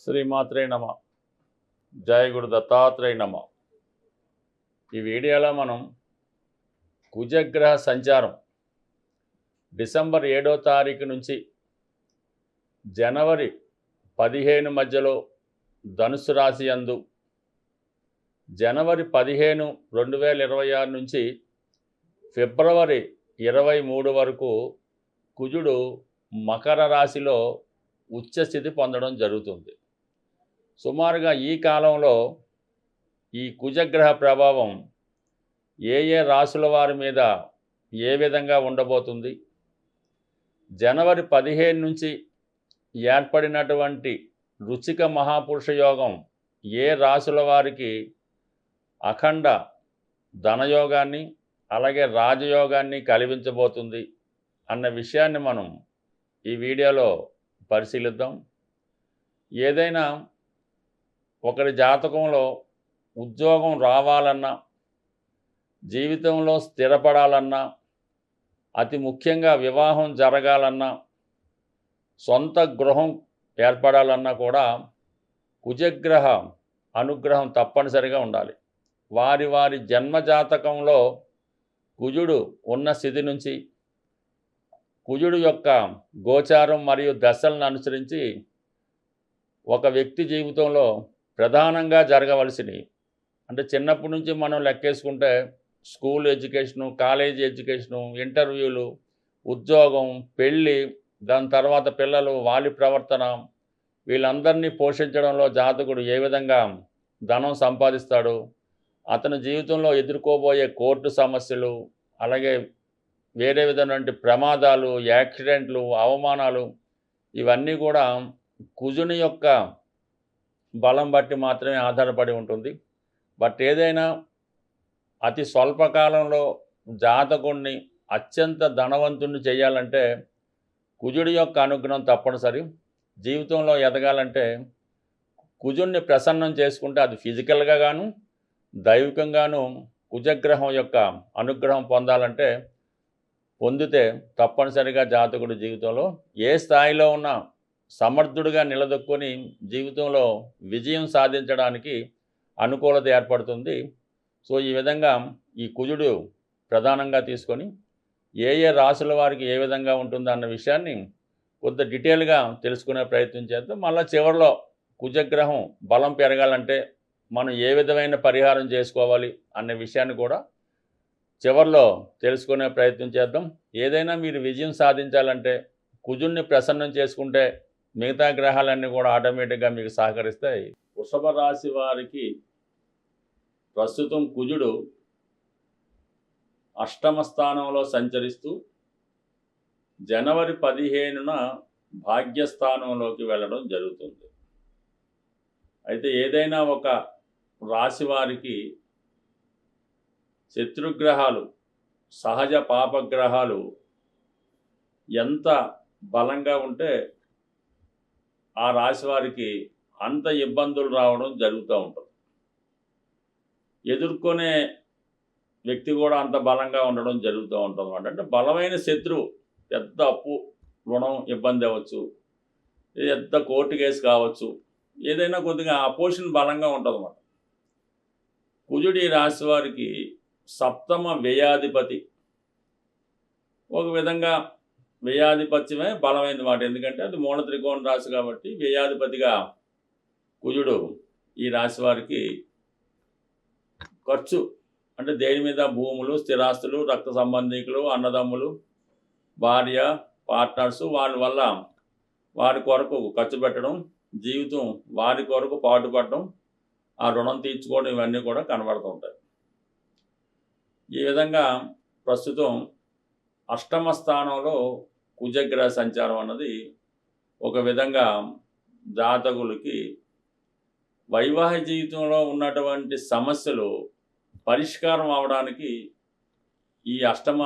శ్రీమాత్రే నమ. జయ గురు దత్తాత్రేయ నమ. ఈ వీడియోలో మనం కుజగ్రహ సంచారం డిసెంబర్ 7వ తారీఖు నుంచి జనవరి 15 మధ్యలో ధనుసు రాశి యందు, జనవరి 15, 2026 నుంచి ఫిబ్రవరి 23 వరకు కుజుడు మకర రాశిలో ఉచ్చస్థితి పొందడం జరుగుతుంది. సుమారుగా ఈ కాలంలో ఈ కుజగ్రహ ప్రభావం ఏ రాశుల వారి మీద ఏ విధంగా ఉండబోతుంది, జనవరి 15 నుంచి ఏర్పడినటువంటి రుచిక మహాపురుష యోగం ఏ రాశుల వారికి అఖండ ధనయోగాన్ని అలాగే రాజయోగాన్ని కలిగించబోతుంది అన్న విషయాన్ని మనం ఈ వీడియోలో పరిశీలిద్దాం. ఏదైనా ఒకరి జాతకంలో ఉద్యోగం రావాలన్నా, జీవితంలో స్థిరపడాలన్నా, అతి ముఖ్యంగా వివాహం జరగాలన్నా, సొంత గృహం ఏర్పడాలన్నా కూడా కుజగ్రహ అనుగ్రహం తప్పనిసరిగా ఉండాలి. వారి వారి జన్మజాతకంలో కుజుడు ఉన్న స్థితి నుంచి కుజుడు యొక్క గోచారం మరియు దశలను అనుసరించి ఒక వ్యక్తి జీవితంలో ప్రధానంగా జరగవలసినవి, అంటే చిన్నప్పటి నుంచి మనం లెక్కేసుకుంటే స్కూల్ ఎడ్యుకేషను, కాలేజీ ఎడ్యుకేషను, ఇంటర్వ్యూలు, ఉద్యోగం, పెళ్ళి, దాని తర్వాత పిల్లలు, వాళ్ళ ప్రవర్తన, వీళ్ళందరినీ పోషించడంలో జాతకుడు ఏ విధంగా ధనం సంపాదిస్తాడు, అతని జీవితంలో ఎదుర్కోబోయే కోర్టు సమస్యలు, అలాగే వేరే విధమైనటువంటి ప్రమాదాలు, యాక్సిడెంట్లు, అవమానాలు, ఇవన్నీ కూడా కుజుని యొక్క బలం బట్టి మాత్రమే ఆధారపడి ఉంటుంది. బట్ ఏదైనా అతి స్వల్పకాలంలో జాతకుడిని అత్యంత ధనవంతుణ్ణి చేయాలంటే కుజుడి యొక్క అనుగ్రహం తప్పనిసరి. జీవితంలో ఎదగాలంటే కుజుడిని ప్రసన్నం చేసుకుంటే అది ఫిజికల్గా గాను దైవికంగాను కుజగ్రహం యొక్క అనుగ్రహం పొందితే తప్పనిసరిగా జాతకుడి జీవితంలో ఏ స్థాయిలో ఉన్న సమర్థుడిగా నిలదొక్కుని జీవితంలో విజయం సాధించడానికి అనుకూలత ఏర్పడుతుంది. సో ఈ విధంగా ఈ కుజుడు ప్రధానంగా తీసుకొని ఏ రాశుల వారికి ఏ విధంగా ఉంటుందో అన్న విషయాన్ని కొంత డీటెయిల్గా తెలుసుకునే ప్రయత్నం చేద్దాం. మళ్ళీ చివరిలో కుజగ్రహం బలం పెరగాలంటే మనం ఏ విధమైన పరిహారం చేసుకోవాలి అనే విషయాన్ని కూడా చివరిలో తెలుసుకునే ప్రయత్నం చేద్దాం. ఏదైనా మీరు విజయం సాధించాలంటే కుజుడిని ప్రసన్నం చేసుకుంటే మిగతా గ్రహాలన్నీ కూడా ఆటోమేటిక్గా మీకు సహకరిస్తాయి. వృషభ రాశి వారికి ప్రస్తుతం కుజుడు అష్టమ స్థానంలో సంచరిస్తూ జనవరి 15న భాగ్యస్థానంలోకి వెళ్ళడం జరుగుతుంది. అయితే ఏదైనా ఒక రాశి వారికి శత్రుగ్రహాలు, సహజ పాపగ్రహాలు ఎంత బలంగా ఉంటే ఆ రాశి వారికి అంత ఇబ్బందులు రావడం జరుగుతూ ఉంటుంది. ఎదుర్కొనే వ్యక్తి కూడా అంత బలంగా ఉండడం జరుగుతూ ఉంటుంది అన్నమాట. అంటే బలమైన శత్రువు, పెద్ద అప్పు, రుణం ఇబ్బంది అవ్వచ్చు, పెద్ద కోర్టు కేసు కావచ్చు, ఏదైనా కొద్దిగా అపోజిషన్ బలంగా ఉంటుంది అన్నమాట. కుజుడి రాశి వారికి సప్తమ వ్యయాధిపతి. ఒక విధంగా వ్యయాధిపత్యమే బలమైనది మాట, ఎందుకంటే అది మూల త్రికోణ రాశి కాబట్టి వ్యయాధిపతిగా కుజుడు ఈ రాశి వారికి ఖర్చు, అంటే దేని మీద భూములు, స్థిరాస్తులు, రక్త సంబంధికులు, అన్నదమ్ములు, భార్య, పార్ట్నర్స్, వాళ్ళ వల్ల వారి కొరకు ఖర్చు పెట్టడం, జీవితం వారి కొరకు పాటుపడడం, ఆ రుణం తీర్చుకోవడం, ఇవన్నీ కూడా కనబడుతూ ఉంటాయి. ఈ విధంగా ప్రస్తుతం అష్టమ స్థానంలో కుజగ్రహ సంచారం అన్నది ఒక విధంగా జాతకులకి వైవాహిక జీవితంలో ఉన్నటువంటి సమస్యలు పరిష్కారం అవడానికి ఈ అష్టమ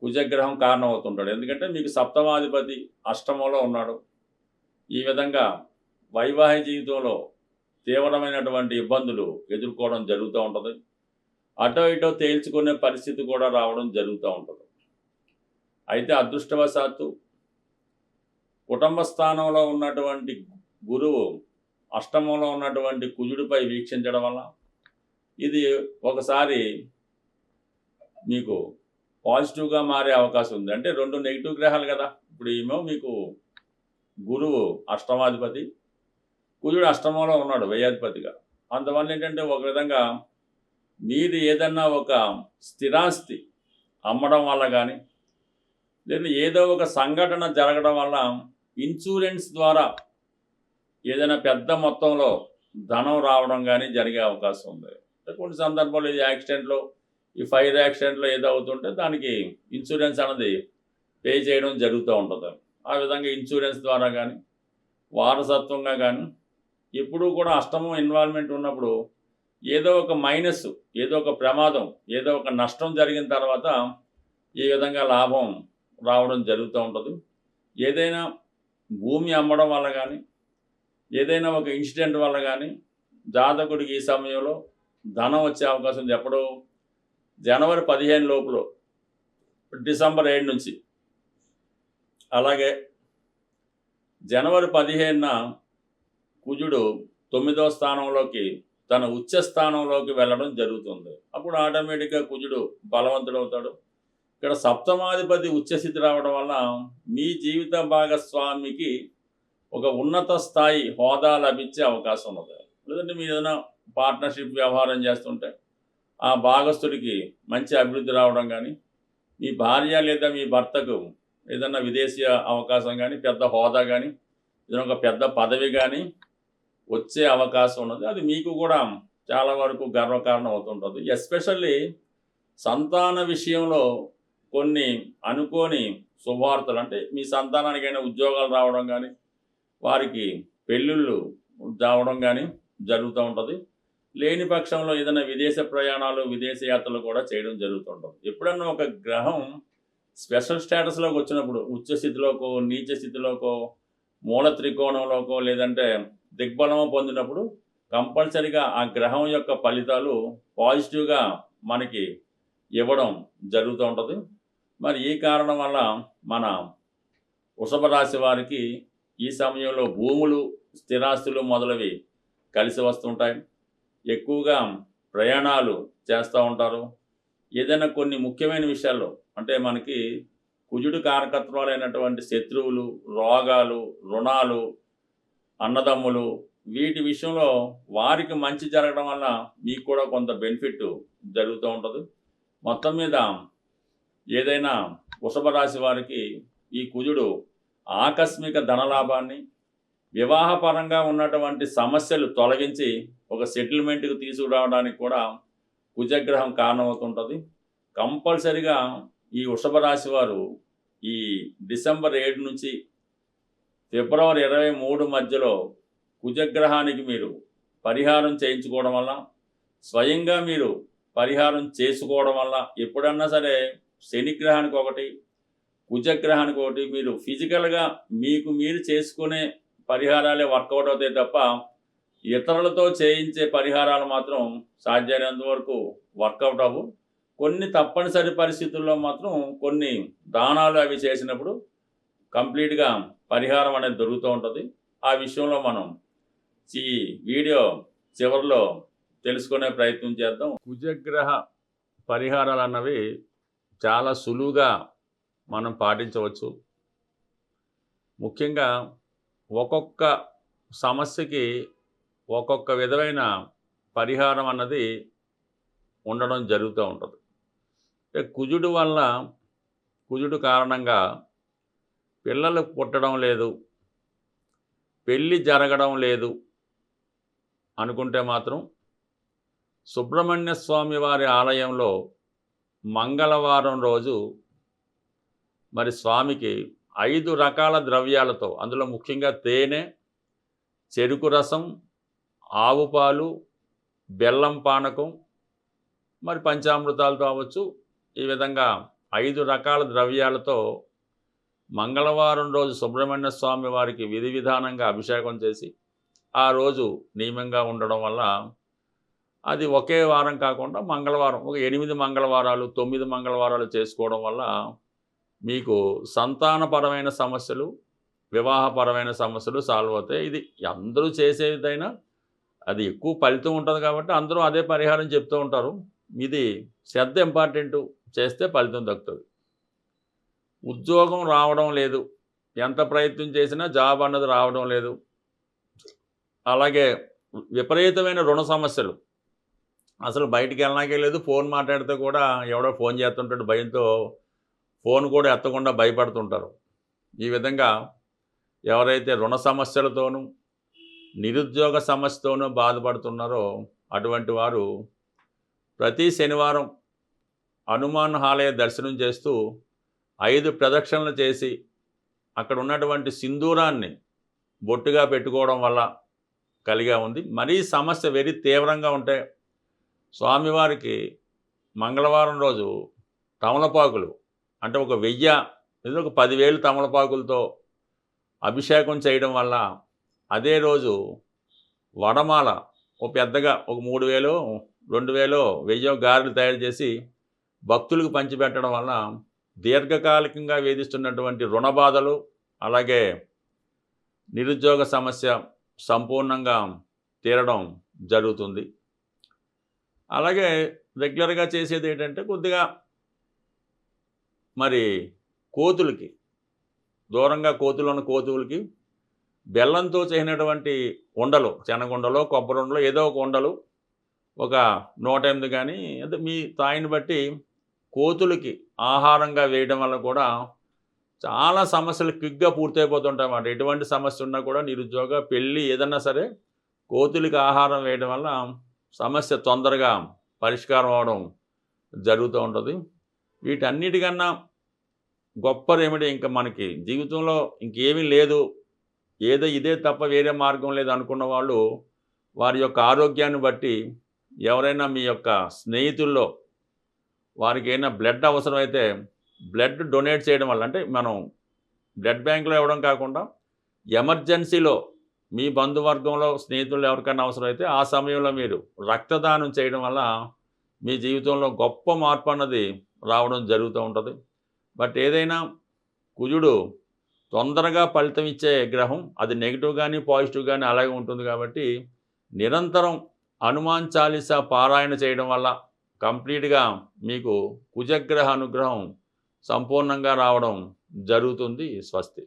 కుజగ్రహం కారణమవుతుంటాడు. ఎందుకంటే మీకు సప్తమాధిపతి అష్టమంలో ఉన్నాడు. ఈ విధంగా వైవాహిక జీవితంలో తీవ్రమైనటువంటి ఇబ్బందులు ఎదుర్కోవడం జరుగుతూ ఉంటుంది. అటో ఇటో తేల్చుకునే పరిస్థితి కూడా రావడం జరుగుతూ ఉంటుంది. అయితే అదృష్టవశాత్తు కుటుంబ స్థానంలో ఉన్నటువంటి గురువు అష్టమంలో ఉన్నటువంటి కుజుడిపై వీక్షించడం వల్ల ఇది ఒకసారి మీకు పాజిటివ్గా మారే అవకాశం ఉంది. అంటే 2 నెగిటివ్ గ్రహాలు కదా, ఇప్పుడు ఏమో మీకు గురువు అష్టమాధిపతి, కుజుడు అష్టమంలో ఉన్నాడు వ్యయాధిపతిగా. అందువల్ల ఏంటంటే ఒక విధంగా మీరు ఏదన్నా ఒక స్థిరాస్తి అమ్మడం వల్ల కానీ, లేదా ఏదో ఒక సంఘటన జరగడం వల్ల ఇన్సూరెన్స్ ద్వారా ఏదైనా పెద్ద మొత్తంలో ధనం రావడం కానీ జరిగే అవకాశం ఉంది. కొన్ని సందర్భాల్లో ఈ యాక్సిడెంట్లో, ఈ ఫైర్ యాక్సిడెంట్లో ఏదో అవుతుంటే దానికి ఇన్సూరెన్స్ అనేది పే చేయడం జరుగుతూ ఉంటుంది. ఆ విధంగా ఇన్సూరెన్స్ ద్వారా కానీ, వారసత్వంగా కానీ ఎప్పుడూ కూడా అష్టమం ఇన్వాల్వ్మెంట్ ఉన్నప్పుడు ఏదో ఒక మైనస్, ఏదో ఒక ప్రమాదం, ఏదో ఒక నష్టం జరిగిన తర్వాత ఈ విధంగా లాభం రావడం జరుగుతూ ఉంటుంది. ఏదైనా భూమి అమ్మడం వల్ల కానీ, ఏదైనా ఒక ఇన్సిడెంట్ వల్ల కానీ జాతకుడికి ఈ సమయంలో ధనం వచ్చే అవకాశం ఉంది. ఎప్పుడు జనవరి 15 లోపల, డిసెంబర్ 7 నుంచి. అలాగే జనవరి 15న కుజుడు 9వ స్థానంలోకి, తన ఉచ్చ స్థానంలోకి వెళ్ళడం జరుగుతుంది. అప్పుడు ఆటోమేటిక్గా కుజుడు బలవంతుడవుతాడు. ఇక్కడ సప్తమాధిపతి ఉచ్చస్థితి రావడం వల్ల మీ జీవిత భాగస్వామికి ఒక ఉన్నత స్థాయి హోదా లభించే అవకాశం ఉన్నది. లేదంటే మీరు ఏదైనా పార్ట్నర్షిప్ వ్యవహారం చేస్తుంటే ఆ భాగస్థుడికి మంచి అభివృద్ధి రావడం కానీ, మీ భార్య లేదా మీ భర్తకు ఏదన్నా విదేశీ అవకాశం కానీ, పెద్ద హోదా కానీ, ఏదైనా ఒక పెద్ద పదవి కానీ వచ్చే అవకాశం ఉన్నది. అది మీకు కూడా చాలా వరకు గర్వకారణం అవుతుంటుంది. ఎస్పెషల్లీ సంతాన విషయంలో కొన్ని అనుకోని శుభవార్తలు, అంటే మీ సంతానానికైనా ఉద్యోగాలు రావడం కానీ, వారికి పెళ్ళిళ్ళు రావడం కానీ జరుగుతూ ఉంటుంది. లేని పక్షంలో ఏదైనా విదేశ ప్రయాణాలు, విదేశ యాత్రలు కూడా చేయడం జరుగుతుంటుంది. ఎప్పుడన్నా ఒక గ్రహం స్పెషల్ స్టేటస్లోకి వచ్చినప్పుడు, ఉచ్చ స్థితిలోకో, నీచ స్థితిలోకో, మూల త్రికోణంలోకో, లేదంటే దిగ్బలము పొందినప్పుడు కంపల్సరిగా ఆ గ్రహం యొక్క ఫలితాలు పాజిటివ్గా మనకి ఇవ్వడం జరుగుతూ ఉంటుంది. మరి ఈ కారణం వల్ల మన వృషభ రాశి వారికి ఈ సమయంలో భూములు, స్థిరాస్తులు మొదలవి కలిసి వస్తుంటాయి. ఎక్కువగా ప్రయాణాలు చేస్తూ ఉంటారు. ఏదైనా కొన్ని ముఖ్యమైన విషయాల్లో, అంటే మనకి కుజుడు కారకత్వాలైనటువంటి శత్రువులు, రోగాలు, రుణాలు, అన్నదమ్ములు, వీటి విషయంలో వారికి మంచి జరగడం వల్ల మీకు కూడా కొంత బెనిఫిట్ జరుగుతూ ఉంటుంది. మొత్తం మీద ఏదైనా వృషభ రాశి వారికి ఈ కుజుడు ఆకస్మిక ధనలాభాన్ని, వివాహపరంగా ఉన్నటువంటి సమస్యలు తొలగించి ఒక సెటిల్మెంట్కి తీసుకురావడానికి కూడా కుజగ్రహం కారణమవుతుంటుంది. కంపల్సరిగా ఈ వృషభ రాశి వారు ఈ డిసెంబర్ 7 నుంచి ఫిబ్రవరి 23 మధ్యలో కుజగ్రహానికి మీరు పరిహారం చేయించుకోవడం వల్ల, స్వయంగా మీరు పరిహారం చేసుకోవడం వల్ల, ఎప్పుడన్నా సరే శనిగ్రహానికి ఒకటి, కుజగ్రహానికి ఒకటి, మీరు ఫిజికల్గా మీకు మీరు చేసుకునే పరిహారాలే వర్కౌట్ అవుతాయి తప్ప ఇతరులతో చేయించే పరిహారాలు మాత్రం సాధ్యమైనంత వరకు వర్కౌట్ అవ్వు. కొన్ని తప్పనిసరి పరిస్థితుల్లో మాత్రం కొన్ని దానాలు అవి చేసినప్పుడు కంప్లీట్గా పరిహారం అనేది దొరుకుతూ ఉంటుంది. ఆ విషయంలో మనం ఈ వీడియో చివరిలో తెలుసుకునే ప్రయత్నం చేద్దాం. కుజగ్రహ పరిహారాలు అన్నవి చాలా సులువుగా మనం పాటించవచ్చు. ముఖ్యంగా ఒక్కొక్క సమస్యకి ఒక్కొక్క విధమైన పరిహారం అన్నది ఉండడం జరుగుతూ ఉంటుంది. అంటే కుజుడు కారణంగా పిల్లలు పుట్టడం లేదు, పెళ్ళి జరగడం లేదు అనుకుంటే మాత్రం సుబ్రహ్మణ్య స్వామి వారి ఆలయంలో మంగళవారం రోజు మరి స్వామికి 5 రకాల ద్రవ్యాలతో, అందులో ముఖ్యంగా తేనె, చెరుకు రసం, ఆవు పాలు, బెల్లం పానకం, మరి పంచామృతాలతో అవ్వచ్చు, ఈ విధంగా 5 రకాల ద్రవ్యాలతో మంగళవారం రోజు సుబ్రహ్మణ్య స్వామి వారికి విధి విధానంగా అభిషేకం చేసి ఆ రోజు నియమంగా ఉండడం వల్ల, అది ఒకే వారం కాకుండా మంగళవారం ఒక 8 మంగళవారాలు, 9 మంగళవారాలు చేసుకోవడం వల్ల మీకు సంతానపరమైన సమస్యలు, వివాహపరమైన సమస్యలు సాల్వ్ అవుతాయి. ఇది అందరూ చేసేదైనా అది ఎక్కువ ఫలితం ఉంటుంది కాబట్టి అందరూ అదే పరిహారం చెప్తూ ఉంటారు. ఇది శ్రద్ధ ఇంపార్టెంటు. చేస్తే ఫలితం దక్కుతుంది. ఉద్యోగం రావడం లేదు. ఎంత ప్రయత్నం చేసినా జాబ్ అన్నది రావడం లేదు. అలాగే విపరీతమైన రుణ సమస్యలు. అసలు బయటికెళ్ళడానికే లేదు. ఫోన్ మాట్లాడితే కూడా ఎవడో ఫోన్ చేస్తుంటాడు భయంతో ఫోన్ కూడా ఎత్తకుండా భయపడుతుంటారు. ఈ విధంగా ఎవరైతే రుణ సమస్యలతోనూ, నిరుద్యోగ సమస్యతోనూ బాధపడుతున్నారో అటువంటి వారు ప్రతి శనివారం హనుమాన్ ఆలయ దర్శనం చేస్తూ 5 ప్రదక్షిణలు చేసి అక్కడ ఉన్నటువంటి సింధూరాన్ని బొట్టుగా పెట్టుకోవడం వల్ల కలిగా ఉంది. మరీ సమస్య వెరీ తీవ్రంగా ఉంటే స్వామివారికి మంగళవారం రోజు తమలపాకులు అంటే ఒక 1000 లేదా ఒక 10,000 తమలపాకులతో అభిషేకం చేయడం వల్ల అదే రోజు వడమాల పెద్దగా ఒక 3,000 2,000 1000 గారెలు తయారు చేసి భక్తులకు పంచిపెట్టడం వల్ల దీర్ఘకాలికంగా వేధిస్తున్నటువంటి రుణ బాధలు అలాగే నిరుద్యోగ సమస్య సంపూర్ణంగా తీరడం జరుగుతుంది. అలాగే రెగ్యులర్గా చేసేది ఏంటంటే కొద్దిగా మరి కోతులకి దూరంగా కోతులున్న కోతులకి బెల్లంతో చేసినటువంటి ఉండలు, శనగుండలో కొబ్బరి ఉండలో ఏదో ఒక ఉండలు ఒక 108 కానీ అంటే మీ స్థాయిని బట్టి కోతులకి ఆహారంగా వేయడం వల్ల కూడా చాలా సమస్యలు క్విక్గా పూర్తయిపోతుంటాయి అన్నమాట. ఎటువంటి సమస్య ఉన్నా కూడా నిరుద్యోగ, పెళ్ళి ఏదన్నా సరే కోతులకి ఆహారం వేయడం వల్ల సమస్య తొందరగా పరిష్కారం అవడం జరుగుతూ ఉంటుంది. వీటన్నిటికన్నా గొప్ప రెమెడీ ఇంకా మనకి జీవితంలో ఇంకేమీ లేదు, ఇదే తప్ప వేరే మార్గం లేదు అనుకున్న వాళ్ళు వారి యొక్క ఆరోగ్యాన్ని బట్టి ఎవరైనా మీ యొక్క స్నేహితుల్లో వారికి ఏమైనా బ్లడ్ అవసరమైతే బ్లడ్ డొనేట్ చేయడం వల్ల అంటే మనం బ్లడ్ బ్యాంకులో ఇవ్వడం కాకుండా ఎమర్జెన్సీలో మీ బంధువర్గంలో స్నేహితులు ఎవరికైనా అవసరమైతే ఆ సమయంలో మీరు రక్తదానం చేయడం వల్ల మీ జీవితంలో గొప్ప మార్పు అన్నది రావడం జరుగుతూ ఉంటుంది. బట్ ఏదైనా కుజుడు తొందరగా ఫలితం ఇచ్చే గ్రహం, అది నెగిటివ్ కానీ పాజిటివ్ కానీ అలాగే ఉంటుంది కాబట్టి నిరంతరం హనుమాన్ చాలీసా పారాయణ చేయడం వల్ల కంప్లీట్గా మీకు కుజగ్రహ అనుగ్రహం సంపూర్ణంగా రావడం జరుగుతుంది. స్వస్తి.